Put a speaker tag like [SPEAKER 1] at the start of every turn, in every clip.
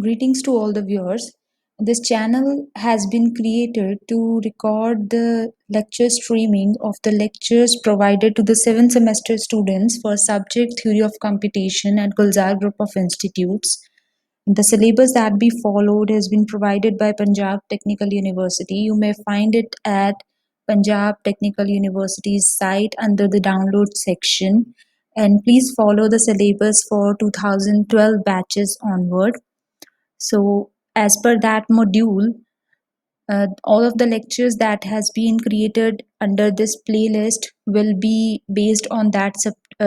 [SPEAKER 1] Greetings to all the viewers. This channel has been created to record the lecture streaming of the lectures provided to the 7th semester students for subject Theory of Computation at Gulzar Group of Institutes. The syllabus that be followed has been provided by Punjab Technical University. You may find it at Punjab Technical University's site under the download section. And please follow the syllabus for 2012 batches onward. So as per that module, all of the lectures that has been created under this playlist will be based on that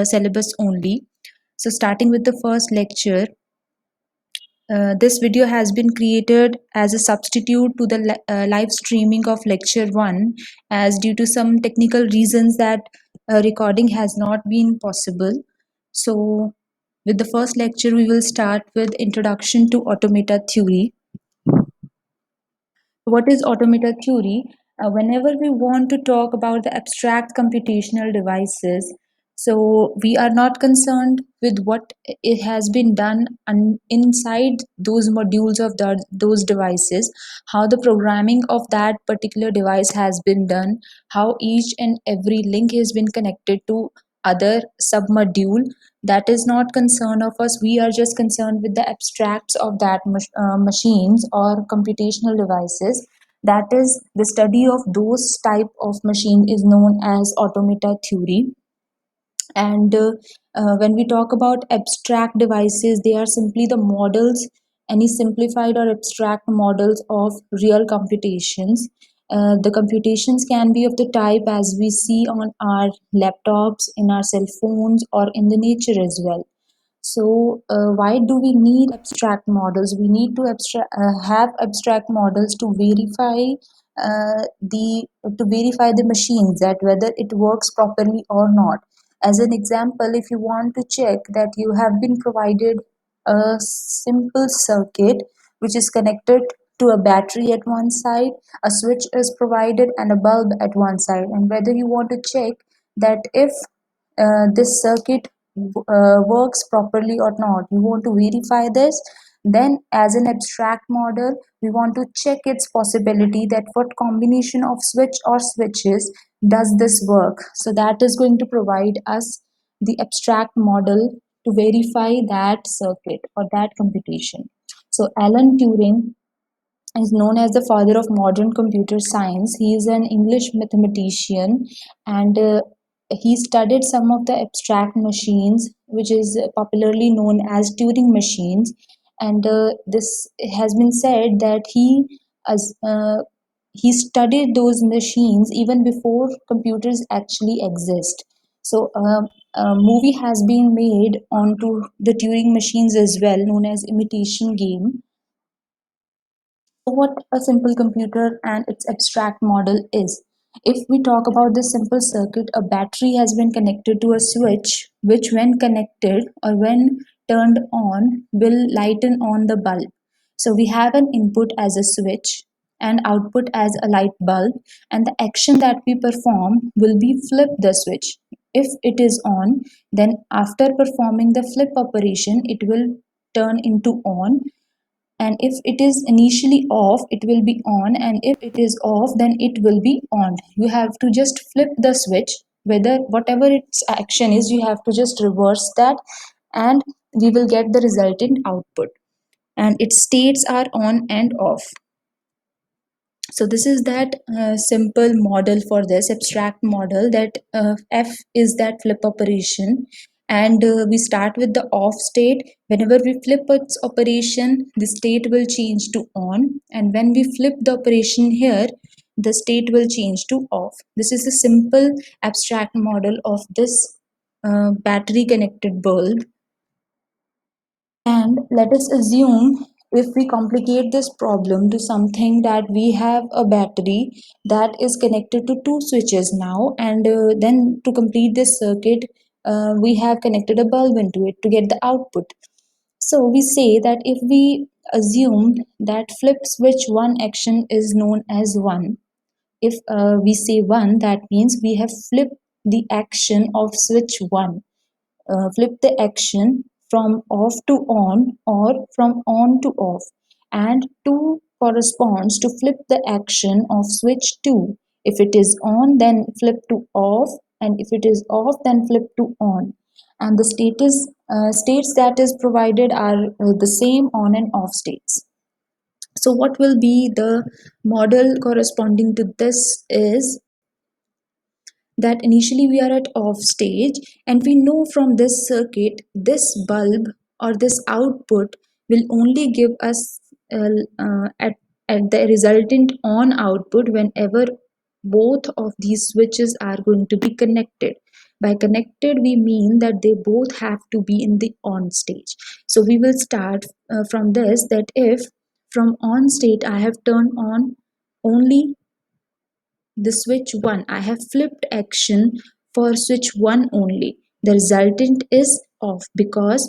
[SPEAKER 1] syllabus only. So starting with the first lecture, this video has been created as a substitute to the live streaming of lecture 1, as due to some technical reasons that recording has not been possible. So with the first lecture, we will start with Introduction to Automata Theory. What is automata theory? Whenever we want to talk about the abstract computational devices, so we are not concerned with what it has been done inside those modules of those devices, how the programming of that particular device has been done, how each and every link has been connected to other submodule. That is not concern of us. We are just concerned with the abstracts of that machines or computational devices. That is, the study of those type of machine is known as automata theory. And when we talk about abstract devices, they are simply the models, any simplified or abstract models of real computations. The computations can be of the type as we see on our laptops, in our cell phones, or in the nature as well. So why do we need abstract models? We need to have abstract models to verify the machines, that whether it works properly or not. As an example, if you want to check that you have been provided a simple circuit which is connected to a battery at one side, a switch is provided, and a bulb at one side, and whether you want to check that if this circuit works properly or not, you want to verify this, then as an abstract model we want to check its possibility, that what combination of switch or switches does this work. So that is going to provide us the abstract model to verify that circuit or that computation. So Alan Turing is known as the father of modern computer science. He is an English mathematician, and he studied some of the abstract machines, which is popularly known as Turing machines. And this has been said that as he studied those machines even before computers actually exist. So a movie has been made onto the Turing machines as well, known as Imitation Game. What a simple computer and its abstract model is. If we talk about this simple circuit, a battery has been connected to a switch, which when connected or when turned on will lighten on the bulb. So we have an input as a switch and output as a light bulb, and the action that we perform will be flip the switch. If it is on, then after performing the flip operation, it will turn into on, and if it is initially off, it will be on, and if it is off, then it will be on. You have to just flip the switch, whether whatever its action is, you have to just reverse that, and we will get the resultant output, and its states are on and off. So this is that simple model for this abstract model, that f is that flip operation, and we start with the off state. Whenever we flip its operation, the state will change to on, and when we flip the operation here, the state will change to off. This is a simple abstract model of this battery connected bulb. And let us assume, if we complicate this problem to something, that we have a battery that is connected to two switches now, and then to complete this circuit, we have connected a bulb into it to get the output. So we say that if we assume that flip switch 1 action is known as 1, if we say 1, that means we have flipped the action of switch 1. Flip the action from off to on or from on to off, and 2 corresponds to flip the action of switch 2. If it is on, then flip to off, and if it is off, then flip to on. And the states that is provided are the same on and off states. So what will be the model corresponding to this is that initially we are at off stage, and we know from this circuit this bulb or this output will only give us at the resultant on output whenever both of these switches are going to be connected. By connected we mean that they both have to be in the on stage. So we will start from this, that if from on state I have turned on only the switch 1, I have flipped action for switch 1 only. The resultant is off because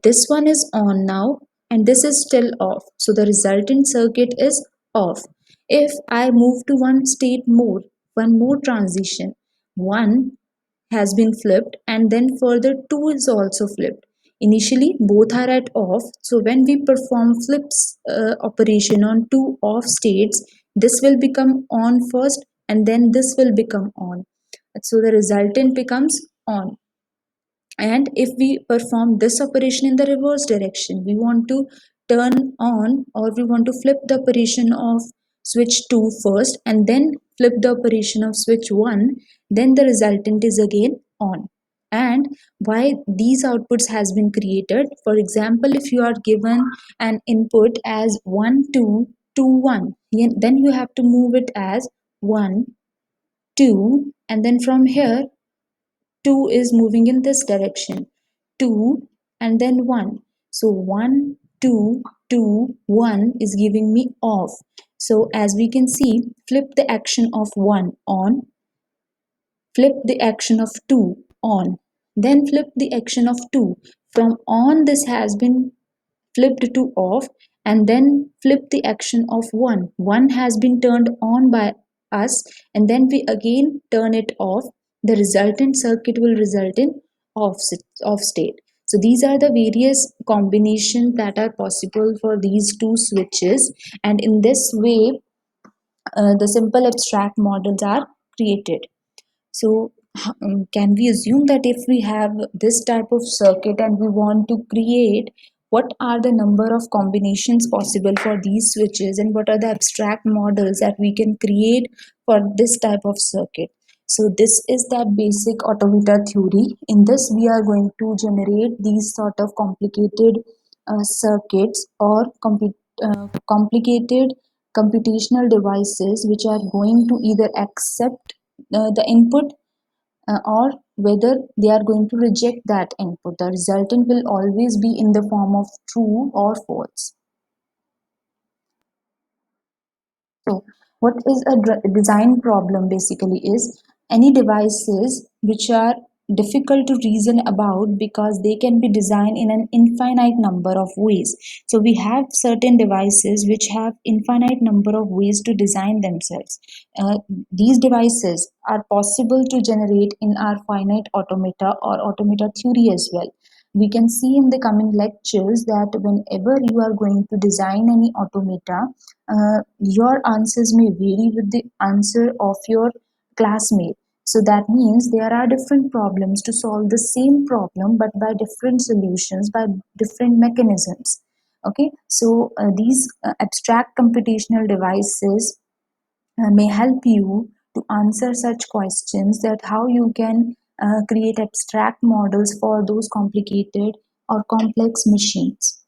[SPEAKER 1] this one is on now and this is still off. So the resultant circuit is off. If I move to one state more, one more transition, 1 has been flipped and then further 2 is also flipped. Initially both are at off, so when we perform flips operation on two off states, this will become on first and then this will become on. So the resultant becomes on. And if we perform this operation in the reverse direction, we want to turn on or we want to flip the operation of switch 2 first and then flip the operation of switch 1, then the resultant is again on. And why these outputs has been created, for example, if you are given an input as 1 2 2 1, then you have to move it as 1 2, and then from here 2 is moving in this direction, 2 and then 1. So 1 2 2 1 is giving me off. So as we can see, flip the action of 1 on, flip the action of 2 on, then flip the action of 2. From on this has been flipped to off, and then flip the action of 1. 1 has been turned on by us and then we again turn it off. The resultant circuit will result in off state. So these are the various combinations that are possible for these two switches, and in this way the simple abstract models are created. So, can we assume that if we have this type of circuit and we want to create, what are the number of combinations possible for these switches and what are the abstract models that we can create for this type of circuit? So, this is that basic automata theory. In this, we are going to generate these sort of complicated circuits or complicated computational devices which are going to either accept the input or whether they are going to reject that input. The resultant will always be in the form of true or false. So, what is a design problem basically is any devices which are difficult to reason about because they can be designed in an infinite number of ways. So, we have certain devices which have infinite number of ways to design themselves. These devices are possible to generate in our finite automata or automata theory as well. We can see in the coming lectures that whenever you are going to design any automata, your answers may vary with the answer of your classmate. So that means there are different problems to solve the same problem but by different solutions, by different mechanisms. Okay, so these abstract computational devices may help you to answer such questions, that how you can create abstract models for those complicated or complex machines.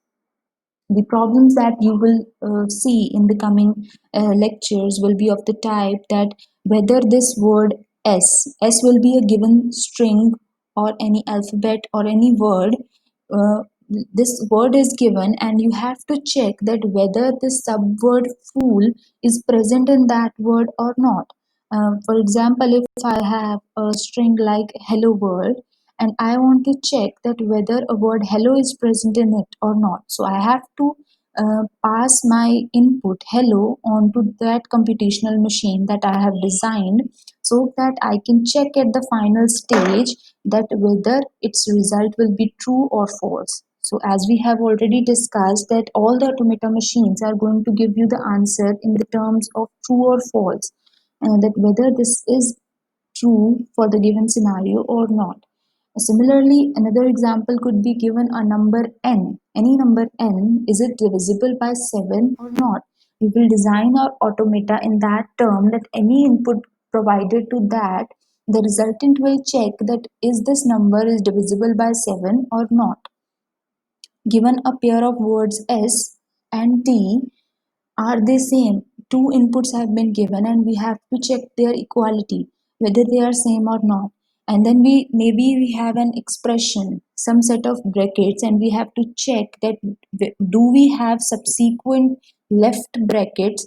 [SPEAKER 1] The problems that you will see in the coming lectures will be of the type that whether this word S will be a given string or any alphabet or any word, uh, this word is given and you have to check that whether the subword fool is present in that word or not. For example, if I have a string like hello world and I want to check that whether a word hello is present in it or not. So I have to pass my input hello onto that computational machine that I have designed so that I can check at the final stage that whether its result will be true or false. So as we have already discussed that all the automata machines are going to give you the answer in the terms of true or false, that whether this is true for the given scenario or not. Similarly, another example could be given a number n. Any number n, is it divisible by 7 or not? We will design our automata in that term that any input provided to that, the resultant will check that is this number is divisible by 7 or not. Given a pair of words S and T, are they same? Two inputs have been given and we have to check their equality, whether they are same or not. And then we have an expression, some set of brackets, and we have to check that do we have subsequent left brackets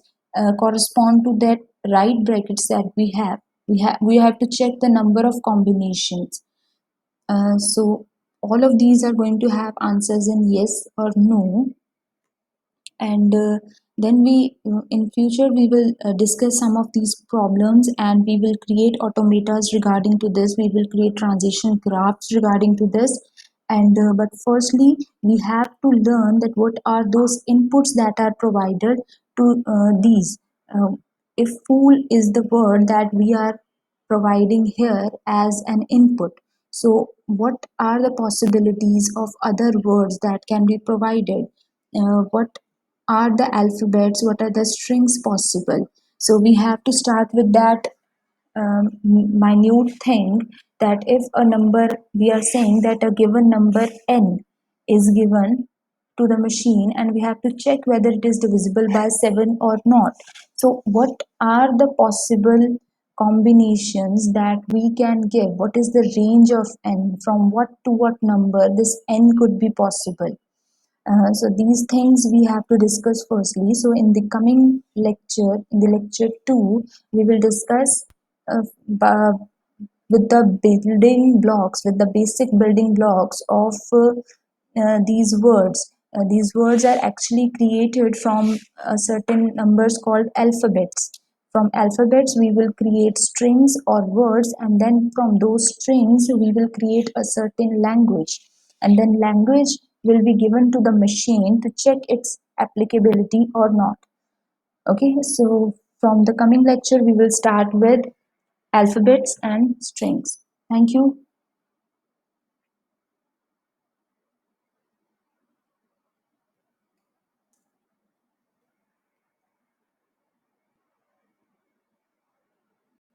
[SPEAKER 1] correspond to that right brackets that we have. We have to check the number of combinations. So all of these are going to have answers in yes or no, and then we in future we will discuss some of these problems, and we will create automatas regarding to this. We will create transition graphs regarding to this, and but firstly we have to learn that what are those inputs that are provided to these. If fool is the word that we are providing here as an input, so what are the possibilities of other words that can be provided? What are the alphabets, what are the strings possible? So we have to start with that minute thing, that if a number, we are saying that a given number n is given to the machine and we have to check whether it is divisible by 7 or not. So what are the possible combinations that we can give? What is the range of n, from what to what number this n could be possible? So these things we have to discuss firstly. So in the coming lecture, in the lecture 2, we will discuss with the building blocks, with the basic building blocks of these words. These words are actually created from certain numbers called alphabets. From alphabets, we will create strings or words, and then from those strings, we will create a certain language. And then language will be given to the machine to check its applicability or not. Okay, so from the coming lecture, we will start with alphabets and strings. Thank you.